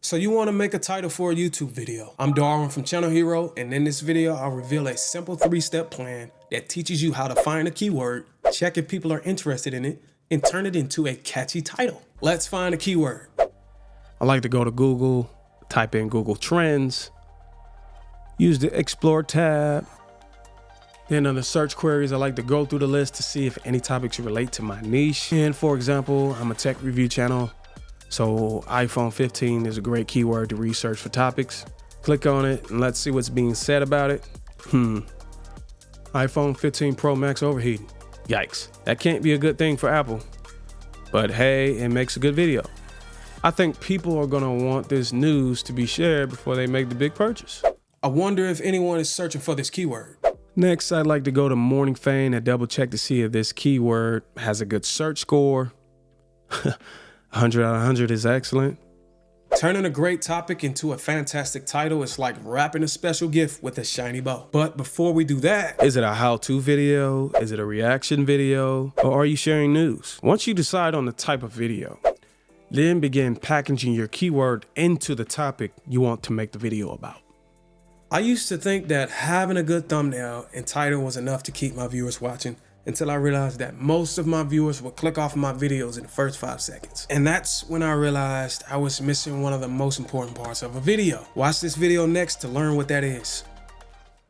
So you want to make a title for a YouTube video. I'm Darwyn from Channel Hero, and in this video, I'll reveal a simple 3-step plan that teaches you how to find a keyword, check if people are interested in it, and turn it into a catchy title. Let's find a keyword. I like to go to Google, type in Google Trends, use the Explore tab. Then under search queries, I like to go through the list to see if any topics relate to my niche. And for example, I'm a tech review channel, so iPhone 15 is a great keyword to research for topics. Click on it and let's see what's being said about it. iPhone 15 Pro Max overheating. Yikes, that can't be a good thing for Apple. But hey, it makes a good video. I think people are gonna want this news to be shared before they make the big purchase. I wonder if anyone is searching for this keyword. Next, I'd like to go to Morning Fame and double check to see if this keyword has a good search score. 100 out of 100 is excellent. Turning a great topic into a fantastic title is like wrapping a special gift with a shiny bow. But before we do that, is it a how-to video? Is it a reaction video? Or are you sharing news? Once you decide on the type of video, then begin packaging your keyword into the topic you want to make the video about. I used to think that having a good thumbnail and title was enough to keep my viewers watching, until I realized that most of my viewers would click off my videos in the first 5 seconds. And that's when I realized I was missing one of the most important parts of a video. Watch this video next to learn what that is.